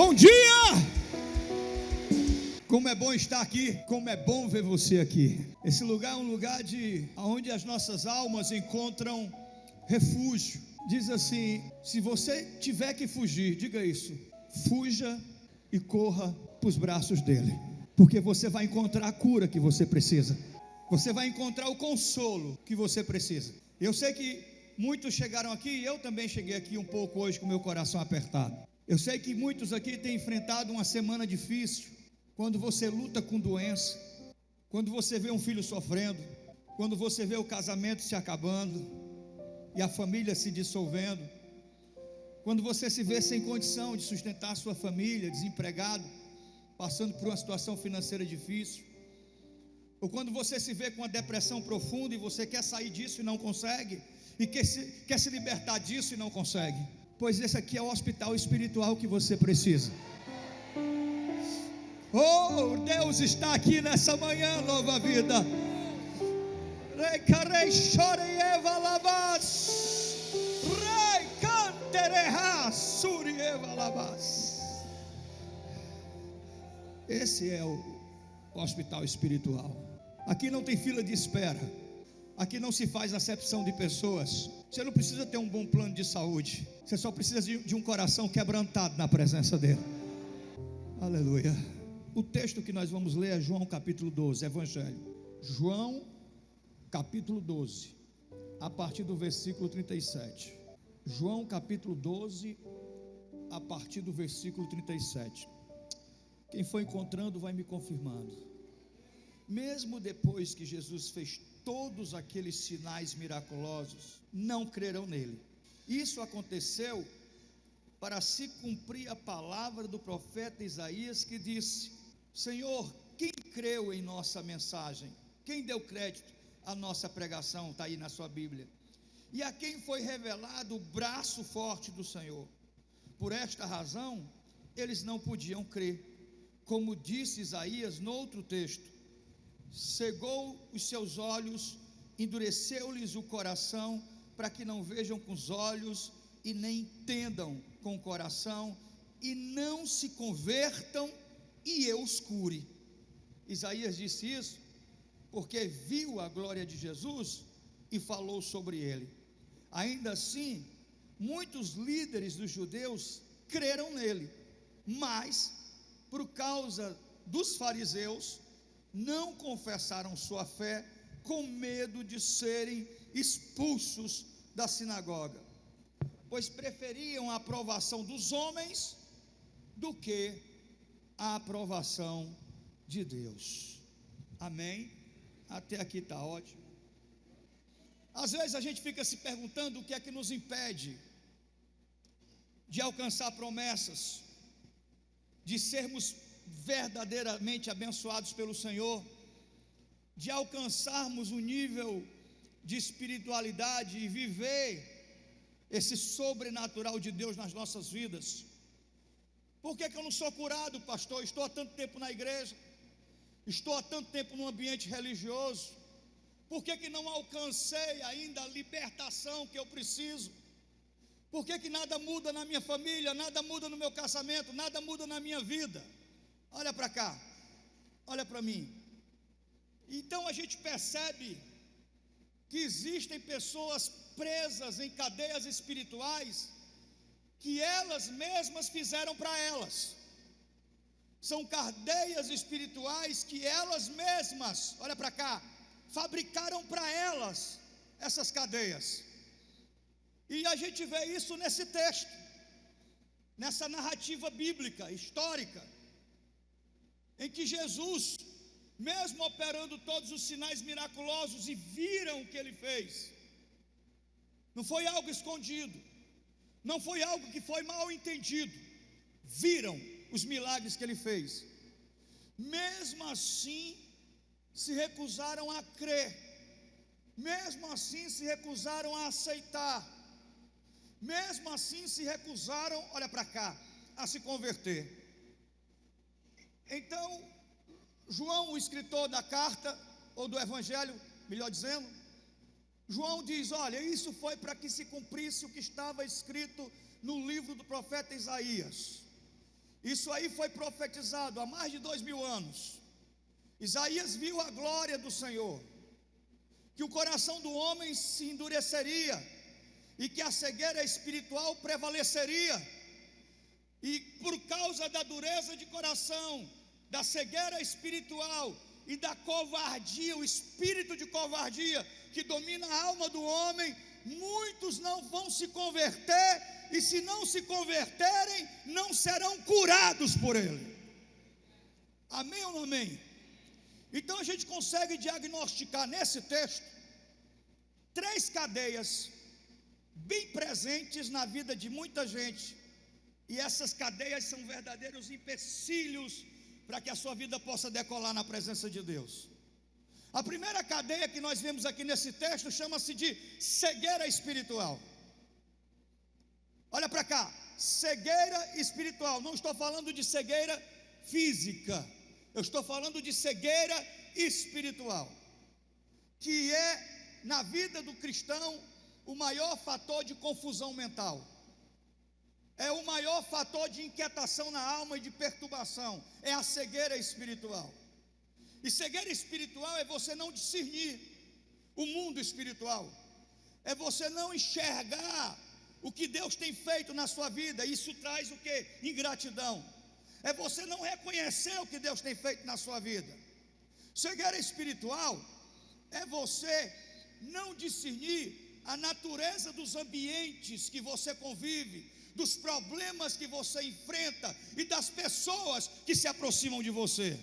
Bom dia! Como é bom estar aqui, como é bom ver você aqui. Esse lugar é um lugar onde as nossas almas encontram refúgio. Diz assim: se você tiver que fugir, diga isso, fuja e corra para os braços dele, porque você vai encontrar a cura que você precisa, você vai encontrar o consolo que você precisa. Eu sei que muitos chegaram aqui, e eu também cheguei aqui um pouco hoje com meu coração apertado. Eu sei que muitos aqui têm enfrentado uma semana difícil, quando você luta com doença, quando você vê um filho sofrendo, quando você vê o casamento se acabando e a família se dissolvendo, quando você se vê sem condição de sustentar a sua família, desempregado, passando por uma situação financeira difícil, ou quando você se vê com uma depressão profunda e você quer sair disso e não consegue, e quer se libertar disso e não consegue, pois esse aqui é o hospital espiritual que você precisa. Oh, Deus está aqui nessa manhã, louva a vida. Esse é o hospital espiritual. Aqui não tem fila de espera. Aqui não se faz acepção de pessoas. Você não precisa ter um bom plano de saúde. Você só precisa de um coração quebrantado na presença dele. Aleluia. O texto que nós vamos ler é João capítulo 12, Evangelho. João capítulo 12, a partir do versículo 37. João capítulo 12, a partir do versículo 37. Quem for encontrando vai me confirmando. Mesmo depois que Jesus fez todos aqueles sinais miraculosos, não creram nele. Isso aconteceu para se cumprir a palavra do profeta Isaías, que disse: Senhor, quem creu em nossa mensagem? Quem deu crédito à nossa pregação? Está aí na sua Bíblia. E a quem foi revelado o braço forte do Senhor? Por esta razão, eles não podiam crer. Como disse Isaías no outro texto: cegou os seus olhos, endureceu-lhes o coração, para que não vejam com os olhos e nem entendam com o coração, e não se convertam, e eu os cure. Isaías disse isso porque viu a glória de Jesus e falou sobre ele. Ainda assim, muitos líderes dos judeus creram nele, mas por causa dos fariseus não confessaram sua fé, com medo de serem expulsos da sinagoga, pois preferiam a aprovação dos homens do que a aprovação de Deus. Amém? Até aqui está ótimo. Às vezes a gente fica se perguntando o que é que nos impede de alcançar promessas, de sermos verdadeiramente abençoados pelo Senhor, de alcançarmos um nível de espiritualidade e viver esse sobrenatural de Deus nas nossas vidas. Por que eu não sou curado, pastor? Estou há tanto tempo na igreja, estou há tanto tempo no ambiente religioso. Por que não alcancei ainda a libertação que eu preciso? Por que nada muda na minha família, nada muda no meu casamento, nada muda na minha vida? Olha para cá, olha para mim. Então a gente percebe que existem pessoas presas em cadeias espirituais que elas mesmas fizeram para elas. São cadeias espirituais que elas mesmas, olha para cá, fabricaram para elas essas cadeias. E a gente vê isso nesse texto, nessa narrativa bíblica, histórica, em que Jesus, mesmo operando todos os sinais miraculosos, e viram o que ele fez, não foi algo escondido, não foi algo que foi mal entendido, viram os milagres que ele fez, mesmo assim se recusaram a crer, mesmo assim se recusaram a aceitar, mesmo assim se recusaram, olha para cá, a se converter. Então, João, o escritor da carta, ou do evangelho, melhor dizendo, João diz: olha, isso foi para que se cumprisse o que estava escrito no livro do profeta Isaías. Isso aí foi profetizado há mais de 2000 anos. Isaías viu a glória do Senhor, que o coração do homem se endureceria e que a cegueira espiritual prevaleceria. E por causa da dureza de coração, da cegueira espiritual e da covardia, o espírito de covardia que domina a alma do homem, muitos não vão se converter, e se não se converterem, não serão curados por ele. Amém ou não amém? Então a gente consegue diagnosticar nesse texto 3 cadeias bem presentes na vida de muita gente, e essas cadeias são verdadeiros empecilhos para que a sua vida possa decolar na presença de Deus. A primeira cadeia que nós vemos aqui nesse texto chama-se de cegueira espiritual. Olha para cá, cegueira espiritual. Não estou falando de cegueira física, eu estou falando de cegueira espiritual, que é na vida do cristão o maior fator de confusão mental, é o maior fator de inquietação na alma e de perturbação, é a cegueira espiritual. E cegueira espiritual é você não discernir o mundo espiritual, é você não enxergar o que Deus tem feito na sua vida. Isso traz o que? Ingratidão. É você não reconhecer o que Deus tem feito na sua vida. Cegueira espiritual é você não discernir a natureza dos ambientes que você convive, dos problemas que você enfrenta e das pessoas que se aproximam de você.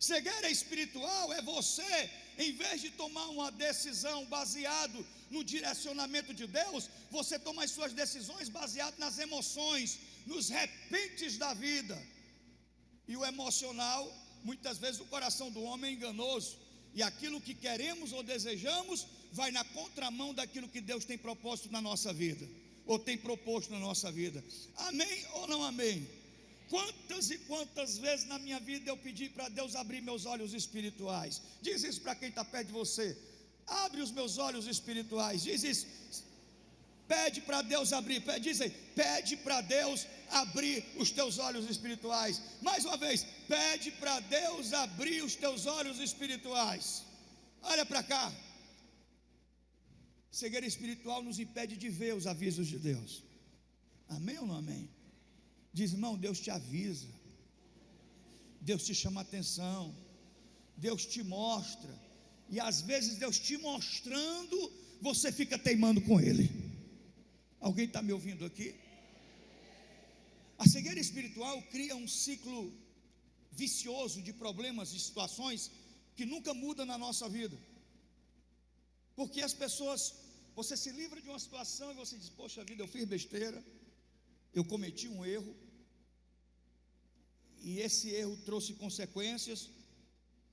Cegueira espiritual é você, em vez de tomar uma decisão baseado no direcionamento de Deus, você toma as suas decisões baseado nas emoções, nos repentes da vida. E o emocional, muitas vezes o coração do homem é enganoso, e aquilo que queremos ou desejamos vai na contramão daquilo que Deus tem proposto na nossa vida, ou tem proposto na nossa vida. Amém ou não amém? Quantas e quantas vezes na minha vida eu pedi para Deus abrir meus olhos espirituais? Diz isso para quem está perto de você. Abre os meus olhos espirituais. Diz isso. Pede para Deus abrir. Diz aí, pede para Deus abrir os teus olhos espirituais. Mais uma vez, pede para Deus abrir os teus olhos espirituais. Olha para cá. Cegueira espiritual nos impede de ver os avisos de Deus. Amém ou não amém? Diz, irmão, Deus te avisa, Deus te chama a atenção, Deus te mostra, e às vezes Deus te mostrando, você fica teimando com Ele. Alguém está me ouvindo aqui? A cegueira espiritual cria um ciclo vicioso de problemas e situações que nunca muda na nossa vida, porque as pessoas, você se livra de uma situação e você diz, poxa vida, eu fiz besteira, eu cometi um erro, e esse erro trouxe consequências,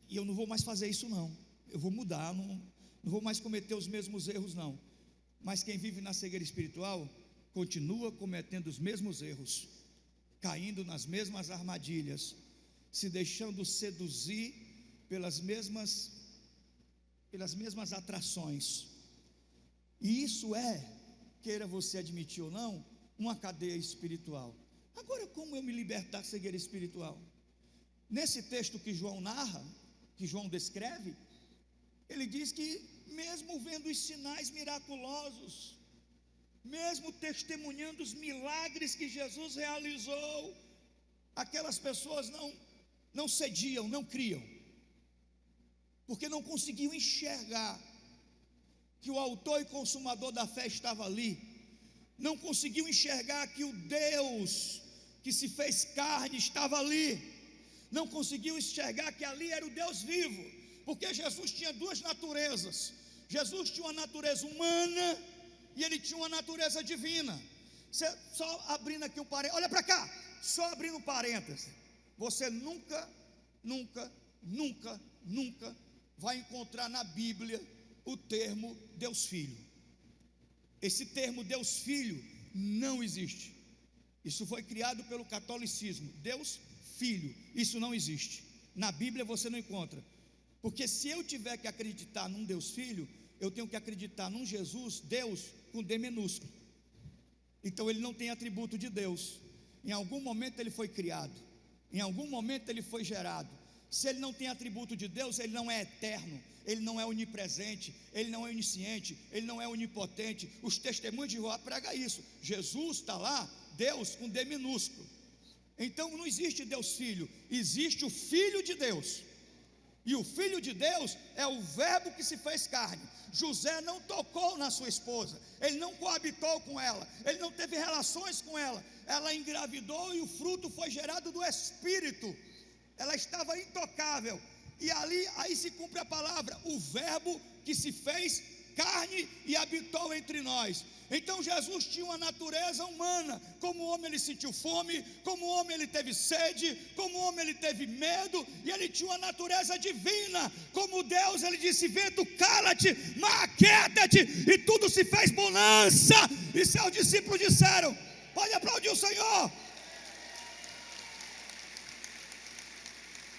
e eu não vou mais fazer isso não, eu vou mudar, não vou mais cometer os mesmos erros não. Mas quem vive na cegueira espiritual, continua cometendo os mesmos erros, caindo nas mesmas armadilhas, se deixando seduzir pelas mesmas atrações, e isso é, queira você admitir ou não, uma cadeia espiritual. Agora, como eu me liberto da cegueira espiritual? Nesse texto que João narra, que João descreve, ele diz que mesmo vendo os sinais miraculosos, mesmo testemunhando os milagres que Jesus realizou, aquelas pessoas não cediam, não criam, porque não conseguiam enxergar que o autor e consumador da fé estava ali, não conseguiu enxergar que o Deus que se fez carne estava ali, não conseguiu enxergar que ali era o Deus vivo, porque Jesus tinha 2 naturezas. Jesus tinha uma natureza humana e ele tinha uma natureza divina. Só abrindo aqui um parênteses, olha para cá, só abrindo um parênteses, você nunca vai encontrar na Bíblia o termo Deus Filho. Esse termo Deus Filho não existe. Isso foi criado pelo catolicismo. Deus Filho, isso não existe. Na Bíblia você não encontra. Porque se eu tiver que acreditar num Deus Filho, eu tenho que acreditar num Jesus, Deus com D minúsculo. Então ele não tem atributo de Deus. Em algum momento ele foi criado, em algum momento ele foi gerado. Se ele não tem atributo de Deus, ele não é eterno, ele não é onipresente, ele não é onisciente, ele não é onipotente. Os testemunhos de Jeová pregam isso. Jesus está lá, Deus com D minúsculo. Então não existe Deus Filho, existe o Filho de Deus. E o Filho de Deus é o verbo que se fez carne. José não tocou na sua esposa, ele não coabitou com ela, ele não teve relações com ela. Ela engravidou e o fruto foi gerado do Espírito. Ela estava intocável. E aí se cumpre a palavra, o verbo que se fez carne e habitou entre nós. Então Jesus tinha uma natureza humana. Como homem ele sentiu fome, como homem ele teve sede, como homem ele teve medo, e ele tinha uma natureza divina. Como Deus, ele disse: vento, cala-te, mar, aquieta-te, e tudo se fez bonança. E seus discípulos disseram: pode aplaudir o Senhor.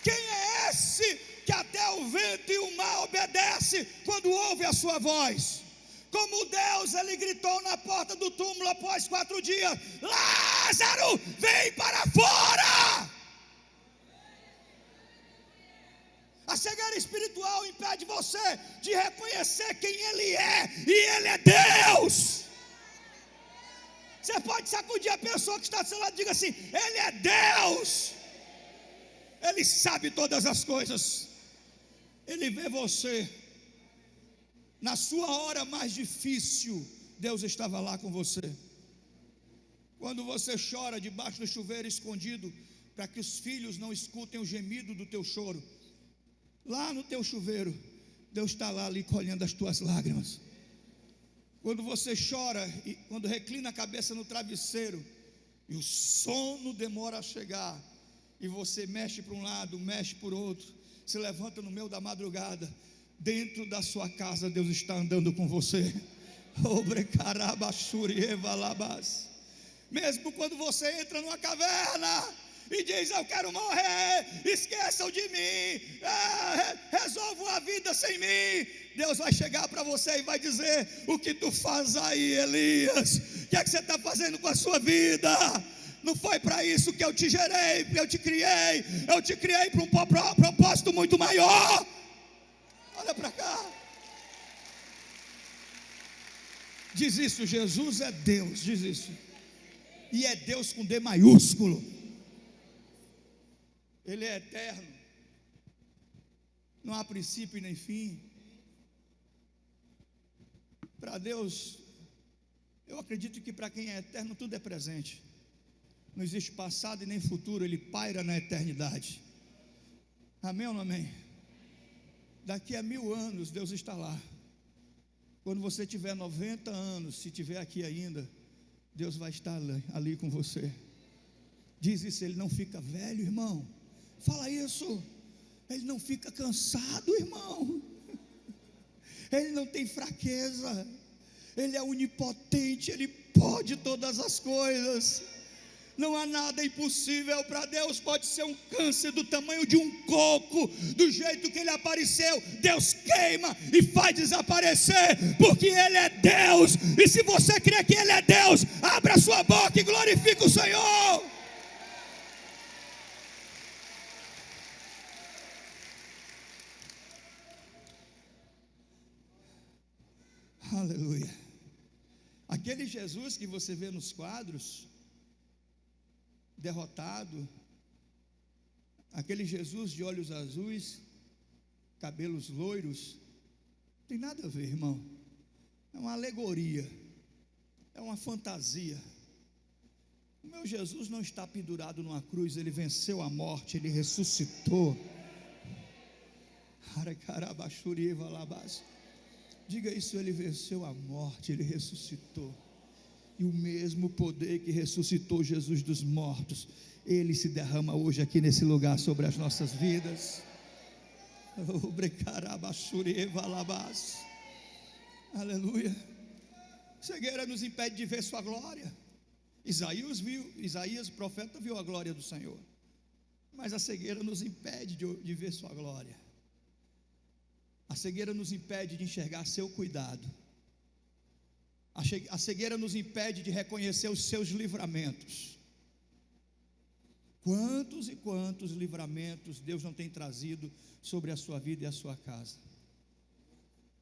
Quem é esse que até o vento e o mar obedece quando ouve a sua voz? Como Deus, ele gritou na porta do túmulo após 4 dias: Lázaro, vem para fora. A cegueira espiritual impede você de reconhecer quem ele é, e ele é Deus. Você pode sacudir a pessoa que está do seu lado e diga assim: ele é Deus. Ele sabe todas as coisas. Ele vê você. Na sua hora mais difícil, Deus estava lá com você. Quando você chora debaixo do chuveiro escondido, para que os filhos não escutem o gemido do teu choro, lá no teu chuveiro, Deus está lá ali colhendo as tuas lágrimas. Quando você chora e quando reclina a cabeça no travesseiro e o sono demora a chegar, e você mexe para um lado, mexe por outro, se levanta no meio da madrugada, dentro da sua casa Deus está andando com você. Mesmo quando você entra numa caverna e diz: eu quero morrer, esqueçam de mim, resolvam a vida sem mim, Deus vai chegar para você e vai dizer: o que tu faz aí, Elias? O que é que você está fazendo com a sua vida? Não foi para isso que eu te gerei, que eu te criei para um propósito muito maior. Olha para cá. Diz isso: Jesus é Deus, diz isso. E é Deus com D maiúsculo. Ele é eterno. Não há princípio nem fim. Para Deus, eu acredito que para quem é eterno tudo é presente. Não existe passado e nem futuro, ele paira na eternidade. Amém ou não amém? Daqui a 1000 anos Deus está lá. Quando você tiver 90 anos, se tiver aqui ainda, Deus vai estar ali com você. Diz isso: ele não fica velho, irmão. Fala isso. Ele não fica cansado, irmão. Ele não tem fraqueza. Ele é onipotente, ele pode todas as coisas. Não há nada impossível para Deus. Pode ser um câncer do tamanho de um coco, do jeito que ele apareceu, Deus queima e faz desaparecer, porque ele é Deus. E se você crê que ele é Deus, abra a sua boca e glorifique o Senhor. Aleluia. Aquele Jesus que você vê nos quadros, derrotado, aquele Jesus de olhos azuis, cabelos loiros, não tem nada a ver, irmão. É uma alegoria, é uma fantasia. O meu Jesus não está pendurado numa cruz, ele venceu a morte, ele ressuscitou. Diga isso: ele venceu a morte, ele ressuscitou. E o mesmo poder que ressuscitou Jesus dos mortos, ele se derrama hoje aqui nesse lugar sobre as nossas vidas. Aleluia. Cegueira nos impede de ver sua glória. Isaías, o profeta, viu a glória do Senhor, mas a cegueira nos impede de ver sua glória. A cegueira nos impede de enxergar seu cuidado. A cegueira nos impede de reconhecer os seus livramentos. Quantos e quantos livramentos Deus não tem trazido sobre a sua vida e a sua casa?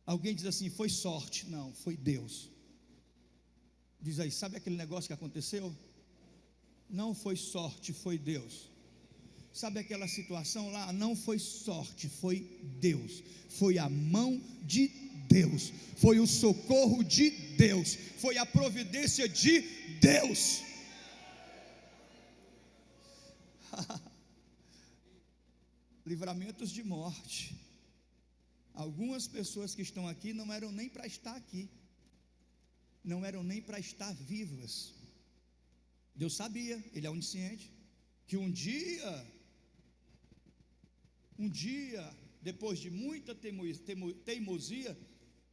Alguém diz assim: foi sorte. Não, foi Deus. Diz aí, sabe aquele negócio que aconteceu? Não foi sorte, foi Deus. Sabe aquela situação lá? Não foi sorte, foi Deus. Foi a mão de Deus. Foi o socorro de Deus. Foi a providência de Deus. Livramentos de morte. Algumas pessoas que estão aqui não eram nem para estar aqui, não eram nem para estar vivas. Deus sabia, Ele é onisciente, que um dia, depois de muita teimosia,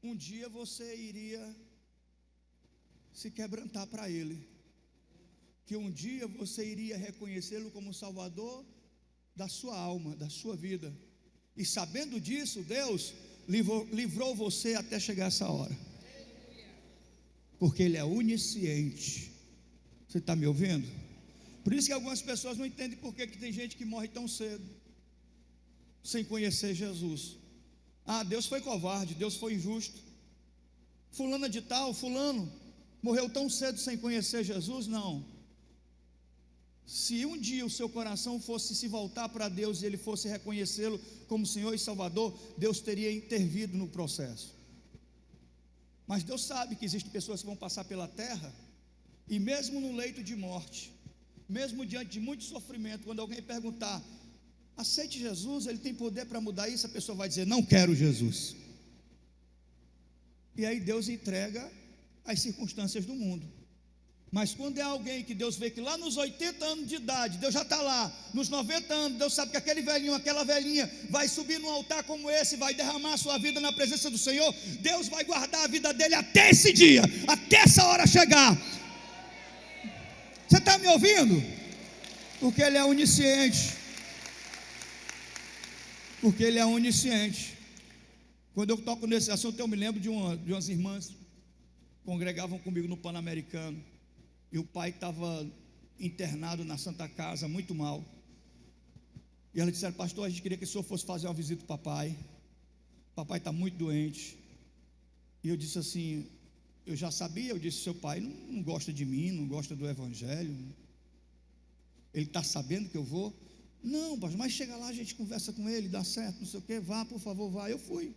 um dia você iria se quebrantar para Ele, que um dia você iria reconhecê-lo como Salvador da sua alma, da sua vida. E sabendo disso, Deus livrou você até chegar essa hora, porque Ele é onisciente. Você está me ouvindo? Por isso que algumas pessoas não entendem por que tem gente que morre tão cedo, sem conhecer Jesus. Ah, Deus foi covarde, Deus foi injusto. Fulana de tal, fulano, morreu tão cedo sem conhecer Jesus. Não. Se um dia o seu coração fosse se voltar para Deus e ele fosse reconhecê-lo como Senhor e Salvador, Deus teria intervido no processo. Mas Deus sabe que existem pessoas que vão passar pela terra, e mesmo no leito de morte, mesmo diante de muito sofrimento, quando alguém perguntar: aceite Jesus, Ele tem poder para mudar isso, a pessoa vai dizer: não quero Jesus. E aí Deus entrega as circunstâncias do mundo. Mas quando é alguém que Deus vê que lá nos 80 anos de idade, Deus já está lá, nos 90 anos, Deus sabe que aquele velhinho, aquela velhinha vai subir num altar como esse, vai derramar a sua vida na presença do Senhor, Deus vai guardar a vida dele até esse dia, até essa hora chegar. Você está me ouvindo? Porque Ele é onisciente. Porque Ele é onisciente. Quando eu toco nesse assunto, eu me lembro de umas irmãs que congregavam comigo no Pan-Americano. E o pai estava internado na Santa Casa, muito mal. E elas disseram: pastor, a gente queria que o senhor fosse fazer uma visita para o papai. Papai está muito doente. E eu disse assim, eu já sabia, eu disse: seu pai não gosta de mim, não gosta do evangelho. Ele está sabendo que eu vou? Não, pastor, mas chega lá, a gente conversa com ele, dá certo, não sei o quê, vá, por favor, vá. Eu fui.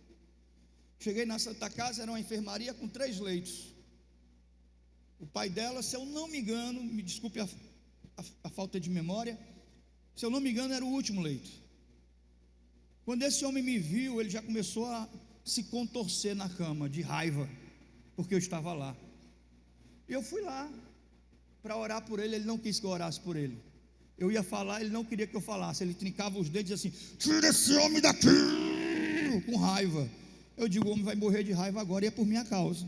Cheguei na Santa Casa, era uma enfermaria com 3 leitos. O pai dela, se eu não me engano, me desculpe a falta de memória, se eu não me engano, era o último leito. Quando esse homem me viu, ele já começou a se contorcer na cama, de raiva, porque eu estava lá. E eu fui lá para orar por ele, ele não quis que eu orasse por ele. Eu ia falar, ele não queria que eu falasse, ele trincava os dedos e dizia assim: tira esse homem daqui, com raiva. Eu digo: o homem vai morrer de raiva agora, e é por minha causa.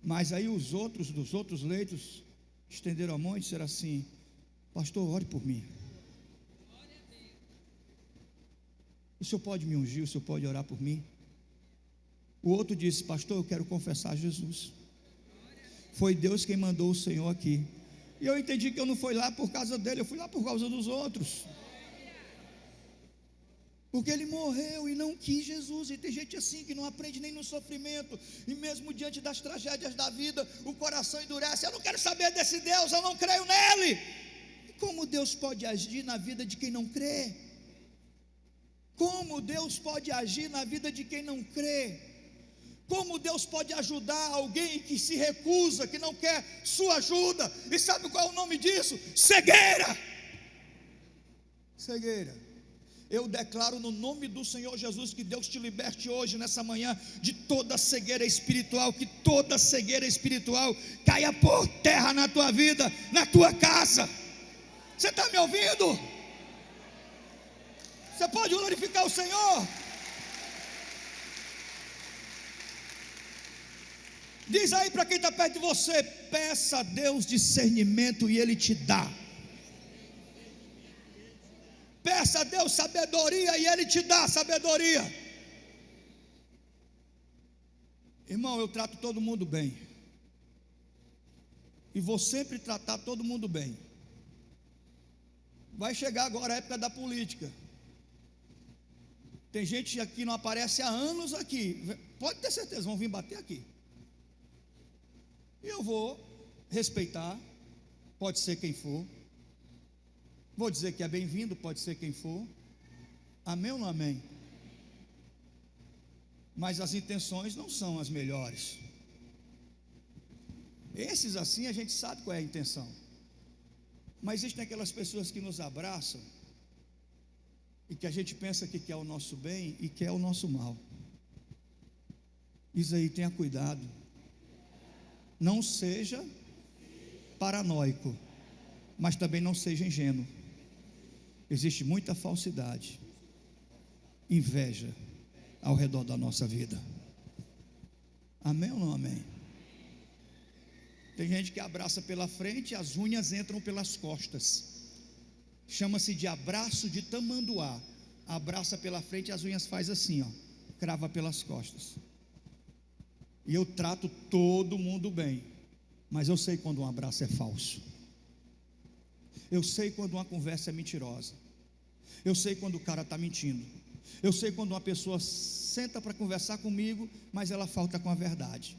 Mas aí os outros, dos outros leitos, estenderam a mão e disseram assim: pastor, ore por mim. O senhor pode me ungir, o senhor pode orar por mim? O outro disse: pastor, eu quero confessar Jesus. Foi Deus quem mandou o Senhor aqui. E eu entendi que eu não fui lá por causa dele, eu fui lá por causa dos outros. Porque ele morreu e não quis Jesus. E tem gente assim que não aprende nem no sofrimento, e mesmo diante das tragédias da vida, o coração endurece: eu não quero saber desse Deus, eu não creio nele. E como Deus pode agir na vida de quem não crê? Como Deus pode agir na vida de quem não crê? Como Deus pode ajudar alguém que se recusa, que não quer sua ajuda? E sabe qual é o nome disso? Cegueira. Cegueira. Eu declaro no nome do Senhor Jesus que Deus te liberte hoje, nessa manhã, de toda cegueira espiritual, que toda cegueira espiritual caia por terra na tua vida, na tua casa. Você está me ouvindo? Você pode glorificar o Senhor? Diz aí para quem está perto de você: peça a Deus discernimento e Ele te dá. Peça a Deus sabedoria e Ele te dá sabedoria. Irmão, eu trato todo mundo bem, e vou sempre tratar todo mundo bem. Vai chegar agora a época da política. Tem gente aqui que não aparece há anos aqui. Pode ter certeza, vão vir bater aqui. E eu vou respeitar, pode ser quem for. Vou dizer que é bem-vindo, pode ser quem for. Amém ou não amém? Mas as intenções não são as melhores. Esses assim a gente sabe qual é a intenção. Mas existem aquelas pessoas que nos abraçam e que a gente pensa que quer o nosso bem e quer o nosso mal. Isso aí, tenha cuidado. Não seja paranoico, mas também não seja ingênuo. Existe muita falsidade, inveja ao redor da nossa vida. Amém ou não amém? Tem gente que abraça pela frente e as unhas entram pelas costas. Chama-se de abraço de tamanduá. Abraça pela frente e as unhas faz assim, ó, crava pelas costas. E eu trato todo mundo bem, mas eu sei quando um abraço é falso. Eu sei quando uma conversa é mentirosa. Eu sei quando o cara está mentindo. Eu sei quando uma pessoa senta para conversar comigo, mas ela falta com a verdade.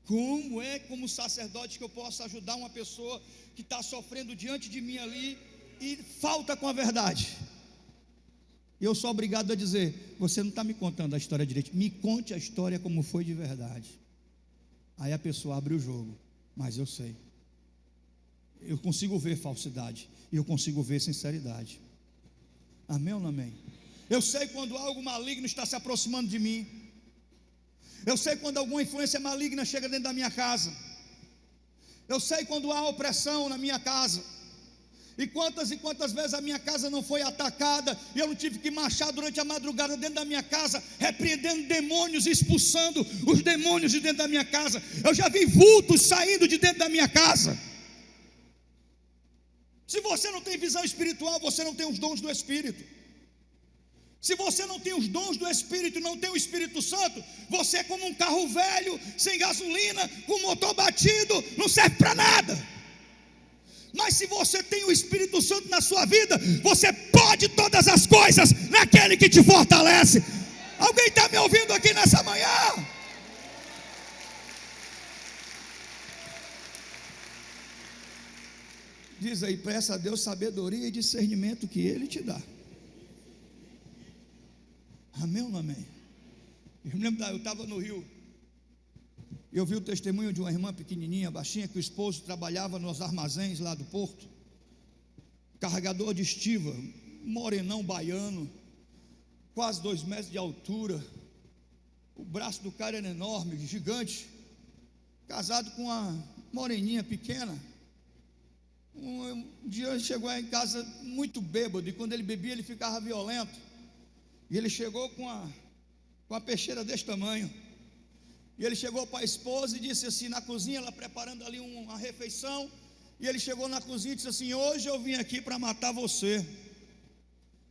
Como é, como sacerdote, que eu posso ajudar uma pessoa que está sofrendo diante de mim ali e falta com a verdade? E eu sou obrigado a dizer: você não está me contando a história direito, me conte a história como foi de verdade. Aí a pessoa abre o jogo, mas eu sei, eu consigo ver falsidade e eu consigo ver sinceridade. Amém ou não amém? Eu sei quando algo maligno está se aproximando de mim. Eu sei quando alguma influência maligna chega dentro da minha casa. Eu sei quando há opressão na minha casa. E quantas vezes a minha casa não foi atacada e eu não tive que marchar durante a madrugada dentro da minha casa, repreendendo demônios, expulsando os demônios de dentro da minha casa. Eu já vi vultos saindo de dentro da minha casa. Se você não tem visão espiritual, você não tem os dons do Espírito. Se você não tem os dons do Espírito e não tem o Espírito Santo, você é como um carro velho, sem gasolina, com o motor batido, não serve para nada. Mas se você tem o Espírito Santo na sua vida, você pode todas as coisas naquele que te fortalece. Alguém está me ouvindo aqui nessa manhã? Diz aí, peça a Deus sabedoria e discernimento que Ele te dá. Amém ou não amém? Eu me lembro, eu estava no Rio, eu vi o testemunho de uma irmã pequenininha, baixinha, que o esposo trabalhava nos armazéns lá do porto, carregador de estiva, morenão baiano, quase 2 metros de altura, o braço do cara era enorme, gigante, casado com uma moreninha pequena. Um dia ele chegou em casa muito bêbado, e quando ele bebia ele ficava violento. E ele chegou com a peixeira desse tamanho. E ele chegou para a esposa e disse assim, na cozinha, ela preparando ali uma refeição. E ele chegou na cozinha e disse assim: hoje eu vim aqui para matar você.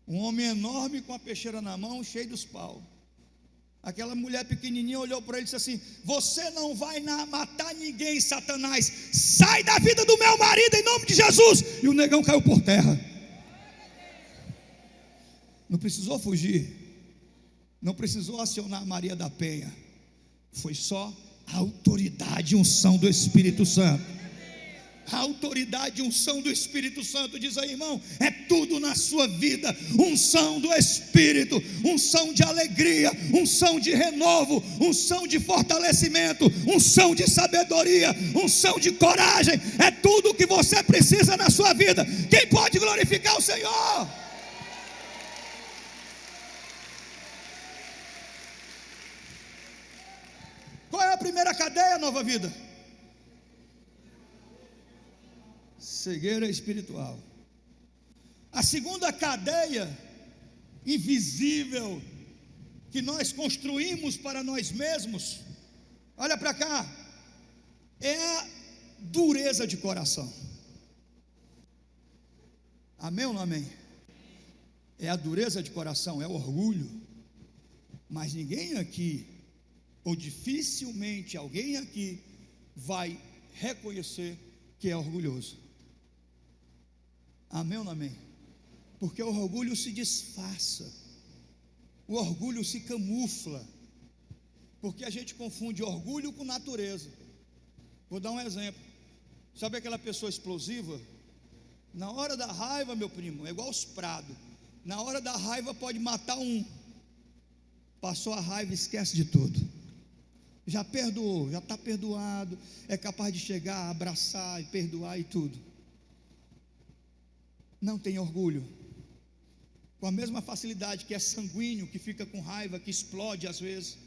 Um homem enorme com a peixeira na mão, cheio dos paus. Aquela mulher pequenininha olhou para ele e disse assim: você não vai matar ninguém, Satanás. Sai da vida do meu marido em nome de Jesus. E o negão caiu por terra. Não precisou fugir, não precisou acionar Maria da Penha, foi só a autoridade e unção do Espírito Santo. A autoridade e unção do Espírito Santo, diz aí, irmão, é tudo na sua vida. Unção do Espírito, unção de alegria, unção de renovo, unção de fortalecimento, unção de sabedoria, unção de coragem. É tudo o que você precisa na sua vida. Quem pode glorificar o Senhor? Qual é a primeira cadeia, Nova Vida? Cegueira espiritual. A segunda cadeia invisível que nós construímos para nós mesmos, olha para cá, é a dureza de coração. Amém ou não amém? É a dureza de coração, é o orgulho. Mas ninguém aqui, ou dificilmente alguém aqui, vai reconhecer que é orgulhoso. Amém ou não amém? Porque o orgulho se disfarça, o orgulho se camufla, porque a gente confunde orgulho com natureza. Vou dar um exemplo. Sabe aquela pessoa explosiva? Na hora da raiva, meu primo, é igual os prados. Na hora da raiva pode matar um. Passou a raiva, esquece de tudo. Já perdoou, já está perdoado. É capaz de chegar, abraçar e perdoar e tudo. Não tem orgulho. Com a mesma facilidade que é sanguíneo, que fica com raiva, que explode às vezes.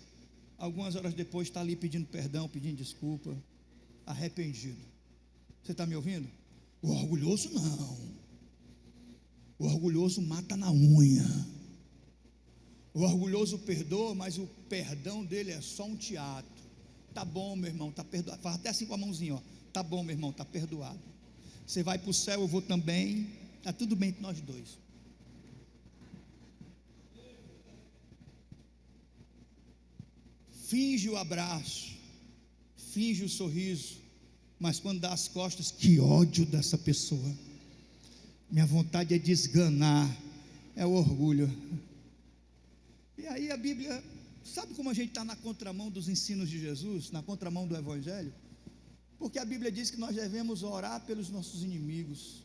Algumas horas depois está ali pedindo perdão, pedindo desculpa, arrependido. Você está me ouvindo? O orgulhoso não. O orgulhoso mata na unha. O orgulhoso perdoa, mas o perdão dele é só um teatro. Tá bom, meu irmão, tá perdoado. Faz até assim com a mãozinha, ó. Tá bom, meu irmão, tá perdoado. Você vai para o céu, eu vou também. Tá tudo bem entre nós dois. Finge o abraço, finge o sorriso, mas quando dá as costas, que ódio dessa pessoa. Minha vontade é de esganar, é o orgulho. E aí a Bíblia, sabe como a gente está na contramão dos ensinos de Jesus, na contramão do Evangelho? Porque a Bíblia diz que nós devemos orar pelos nossos inimigos,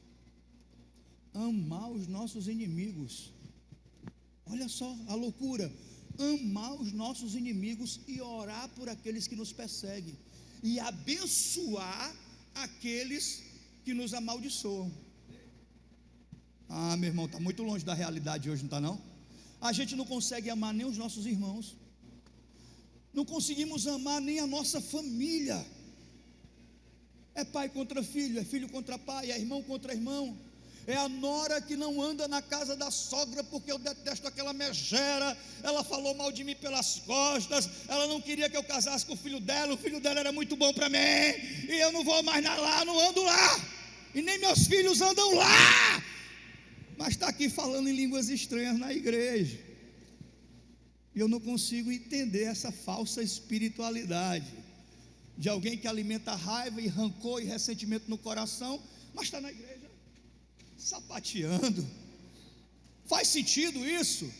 amar os nossos inimigos. Olha só a loucura. Amar os nossos inimigos e orar por aqueles que nos perseguem, e abençoar aqueles que nos amaldiçoam. Meu irmão, está muito longe da realidade hoje, não está não? A gente não consegue amar nem os nossos irmãos, não conseguimos amar nem a nossa família. É pai contra filho, é filho contra pai, é irmão contra irmão. É a nora que não anda na casa da sogra porque eu detesto aquela megera. Ela falou mal de mim pelas costas. Ela não queria que eu casasse com o filho dela era muito bom para mim. E eu não vou mais lá, não ando lá. E nem meus filhos andam lá. Mas está aqui falando em línguas estranhas na igreja. E eu não consigo entender essa falsa espiritualidade de alguém que alimenta raiva e rancor e ressentimento no coração, mas está na igreja sapateando. Faz sentido isso?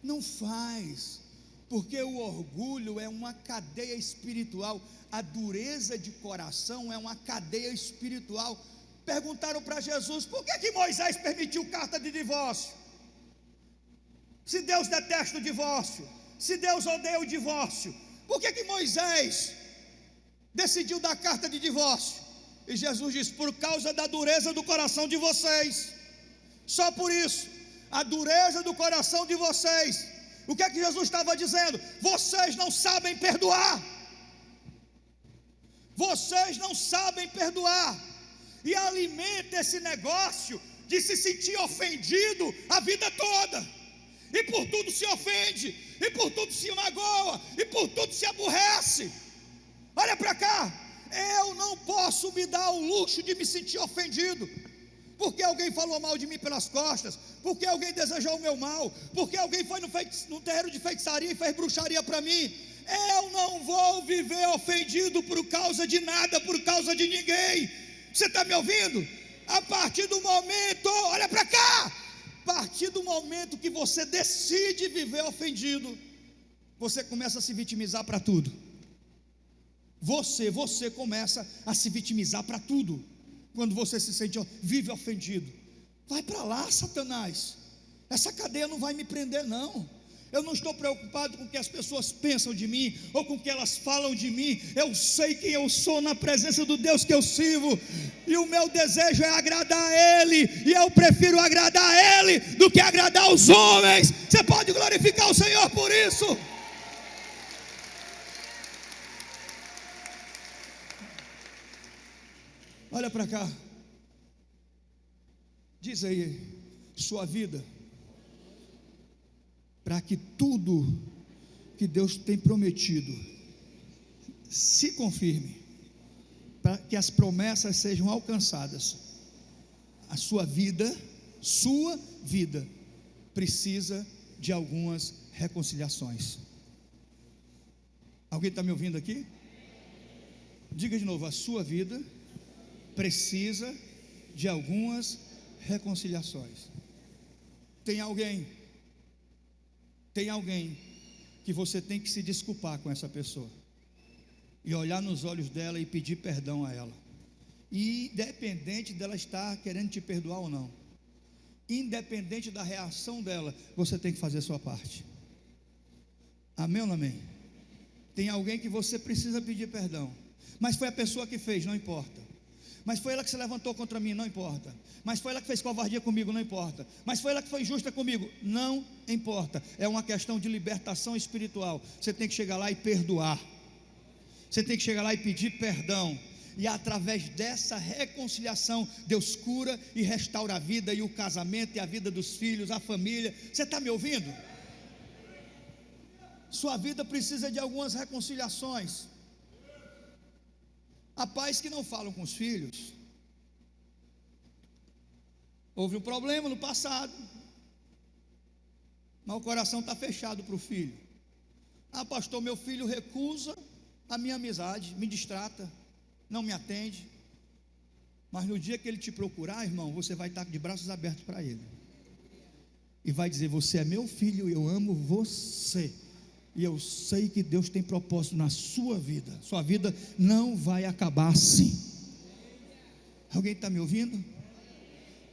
Não faz, porque o orgulho é uma cadeia espiritual, a dureza de coração é uma cadeia espiritual. Perguntaram para Jesus: por que Moisés permitiu carta de divórcio? Se Deus detesta o divórcio, se Deus odeia o divórcio, por que Moisés decidiu dar carta de divórcio? E Jesus diz: por causa da dureza do coração de vocês. Só por isso, a dureza do coração de vocês. O que é que Jesus estava dizendo? Vocês não sabem perdoar. Vocês não sabem perdoar. E alimenta esse negócio de se sentir ofendido a vida toda. E por tudo se ofende, e por tudo se magoa, e por tudo se aborrece. Olha para cá. Eu não posso me dar o luxo de me sentir ofendido, porque alguém falou mal de mim pelas costas, porque alguém desejou o meu mal, porque alguém foi no terreiro de feitiçaria e fez bruxaria para mim. Eu não vou viver ofendido por causa de nada, por causa de ninguém. Você está me ouvindo? A partir do momento, olha para cá, a partir do momento que você decide viver ofendido, você começa a se vitimizar para tudo. Você começa a se vitimizar para tudo. Quando você se sente, vive ofendido, vai para lá, Satanás. Essa cadeia não vai me prender não. Eu não estou preocupado com o que as pessoas pensam de mim, ou com o que elas falam de mim. Eu sei quem eu sou na presença do Deus que eu sirvo, e o meu desejo é agradar a Ele, e eu prefiro agradar a Ele do que agradar os homens. Você pode glorificar o Senhor por isso? Olha para cá, diz aí, sua vida, para que tudo que Deus tem prometido se confirme, para que as promessas sejam alcançadas, a sua vida precisa de algumas reconciliações. Alguém está me ouvindo aqui? Diga de novo: a sua vida precisa de algumas reconciliações. Tem alguém que você tem que se desculpar com essa pessoa, e olhar nos olhos dela e pedir perdão a ela, independente dela estar querendo te perdoar ou não, independente da reação dela, você tem que fazer a sua parte. Amém ou não amém? Tem alguém que você precisa pedir perdão, mas foi a pessoa que fez, não importa. Mas foi ela que se levantou contra mim, não importa. Mas foi ela que fez covardia comigo, não importa. Mas foi ela que foi injusta comigo, não importa. É uma questão de libertação espiritual. Você tem que chegar lá e perdoar. Você tem que chegar lá e pedir perdão. E através dessa reconciliação, Deus cura e restaura a vida, e o casamento, e a vida dos filhos, a família. Você está me ouvindo? Sua vida precisa de algumas reconciliações. Há pais que não falam com os filhos. Houve um problema no passado, mas o coração está fechado para o filho. Ah, pastor, meu filho recusa a minha amizade, me distrata, não me atende. Mas no dia que ele te procurar, irmão, você vai estar de braços abertos para ele, e vai dizer: você é meu filho, eu amo você, e eu sei que Deus tem propósito na sua vida. Sua vida não vai acabar assim. Alguém está me ouvindo?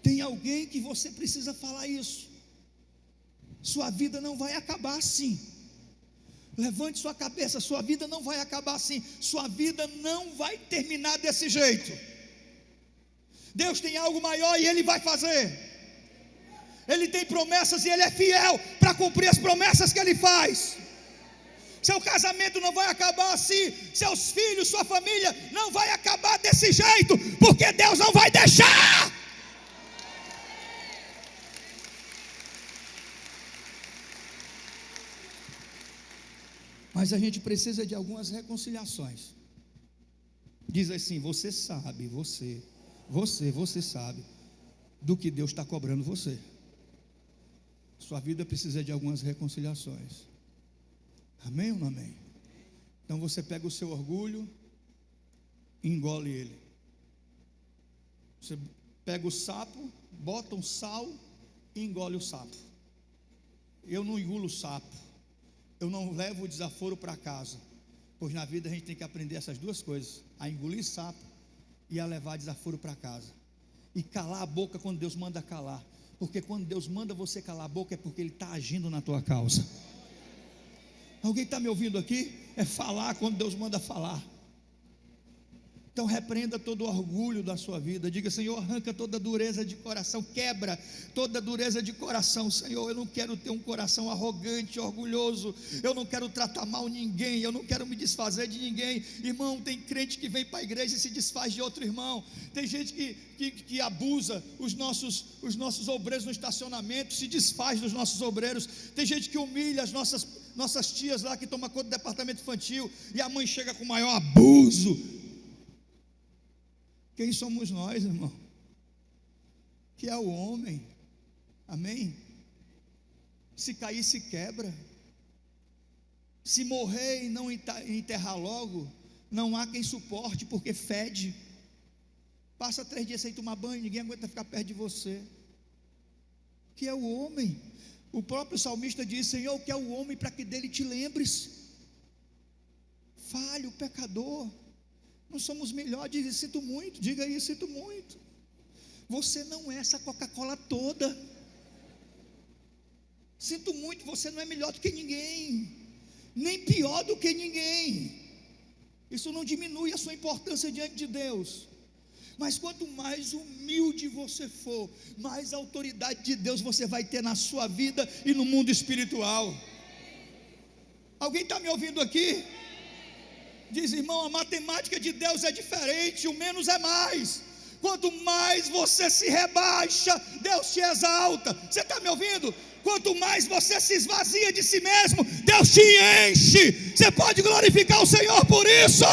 Tem alguém que você precisa falar isso. Sua vida não vai acabar assim. Levante sua cabeça, sua vida não vai acabar assim. Sua vida não vai terminar desse jeito. Deus tem algo maior e Ele vai fazer. Ele tem promessas e Ele é fiel para cumprir as promessas que Ele faz. Seu casamento não vai acabar assim, seus filhos, sua família não vai acabar desse jeito, porque Deus não vai deixar. Mas a gente precisa de algumas reconciliações. Diz assim: você sabe, você sabe do que Deus está cobrando você. Sua vida precisa de algumas reconciliações. Amém ou não amém? Então você pega o seu orgulho e engole ele. Você pega o sapo, bota um sal e engole o sapo. Eu não engulo o sapo, eu não levo o desaforo para casa, pois na vida a gente tem que aprender essas duas coisas: a engolir sapo e a levar desaforo para casa, e calar a boca quando Deus manda calar, porque quando Deus manda você calar a boca é porque Ele está agindo na tua causa. Alguém está me ouvindo aqui? É falar quando Deus manda falar. Então repreenda todo o orgulho da sua vida. Diga: Senhor, arranca toda dureza de coração, quebra toda dureza de coração. Senhor, eu não quero ter um coração arrogante, orgulhoso. Eu não quero tratar mal ninguém, eu não quero me desfazer de ninguém. Irmão, tem crente que vem para a igreja e se desfaz de outro irmão. Tem gente que abusa os nossos obreiros no estacionamento, se desfaz dos nossos obreiros. Tem gente que humilha as nossas tias lá que tomam conta do departamento infantil, e a mãe chega com o maior abuso. Quem somos nós, irmão? Que é o homem. Amém? Se cair, se quebra. Se morrer e não enterrar logo, não há quem suporte, porque fede. Passa 3 dias sem tomar banho, ninguém aguenta ficar perto de você. Que é o homem. O próprio salmista diz: Senhor, que é o homem para que dele te lembres? Falho, pecador. Não somos melhores. Diz: sinto muito. Diga aí: sinto muito. Você não é essa Coca-Cola toda. Sinto muito. Você não é melhor do que ninguém, nem pior do que ninguém. Isso não diminui a sua importância diante de Deus. Mas quanto mais humilde você for, mais autoridade de Deus você vai ter na sua vida e no mundo espiritual. Alguém está me ouvindo aqui? Diz: irmão, a matemática de Deus é diferente, o menos é mais. Quanto mais você se rebaixa, Deus te exalta. Você está me ouvindo? Quanto mais você se esvazia de si mesmo, Deus te enche. Você pode glorificar o Senhor por isso.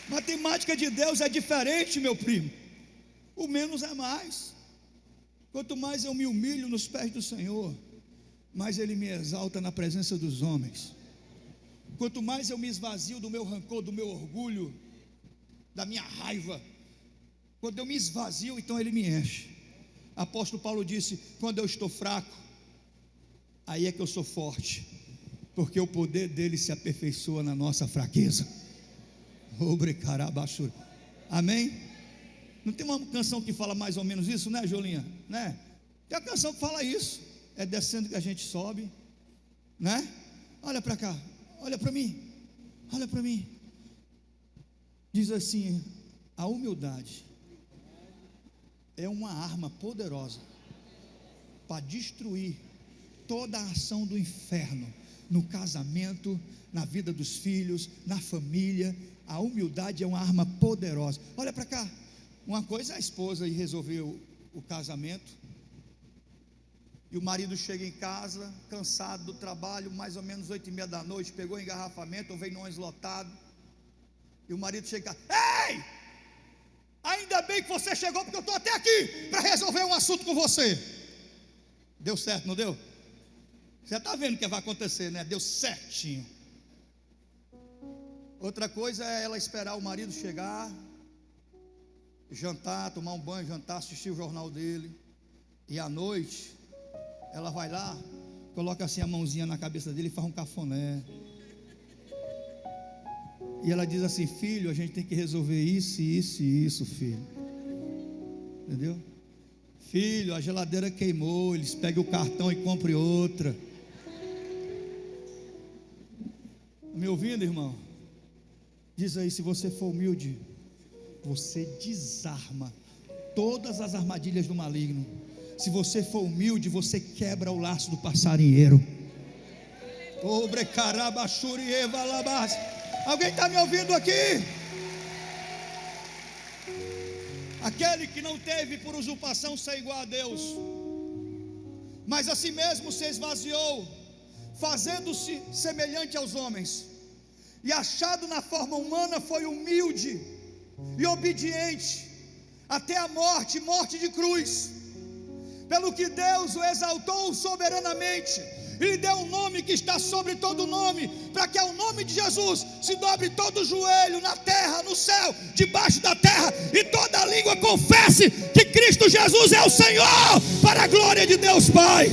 Matemática de Deus é diferente, meu primo. O menos é mais. Quanto mais eu me humilho nos pés do Senhor, mais Ele me exalta na presença dos homens. Quanto mais eu me esvazio do meu rancor, do meu orgulho, da minha raiva, Quando eu me esvazio, então Ele me enche. Apóstolo Paulo disse: quando eu estou fraco, aí é que eu sou forte, porque o poder dele se aperfeiçoa na nossa fraqueza. Amém? Não tem uma canção que fala mais ou menos isso, né, Jolinha? Né? Tem uma canção que fala isso. É descendo que a gente sobe, né? Olha para cá, olha para mim, olha para mim. Diz assim: a humildade é uma arma poderosa para destruir toda a ação do inferno no casamento, na vida dos filhos, na família. A humildade é uma arma poderosa. Olha para cá. Uma coisa é a esposa ir resolver o casamento, e o marido chega em casa cansado do trabalho, mais ou menos 8:30 da noite, pegou engarrafamento ou veio no ônibus lotado, e o marido chega: ei, ainda bem que você chegou, porque eu estou até aqui para resolver um assunto com você. Deu certo, não deu? Você está vendo o que vai acontecer, né? Deu certinho. Outra coisa é ela esperar o marido chegar, jantar, tomar um banho, jantar, assistir o jornal dele, e à noite ela vai lá, coloca assim a mãozinha na cabeça dele e faz um cafuné, e ela diz assim: filho, a gente tem que resolver isso, isso e isso, filho. Entendeu? Filho, a geladeira queimou, eles pegam o cartão e comprem outra. Me ouvindo, irmão? Diz aí: se você for humilde, você desarma todas as armadilhas do maligno. Se você for humilde, você quebra o laço do passarinheiro. Alguém está me ouvindo aqui? Aquele que não teve por usurpação ser igual a Deus, mas a si mesmo se esvaziou, fazendo-se semelhante aos homens, e achado na forma humana, foi humilde e obediente até a morte, morte de cruz. Pelo que Deus o exaltou soberanamente e lhe deu um nome que está sobre todo nome, para que ao nome de Jesus se dobre todo o joelho, na terra, no céu, debaixo da terra, e toda língua confesse que Cristo Jesus é o Senhor, para a glória de Deus Pai.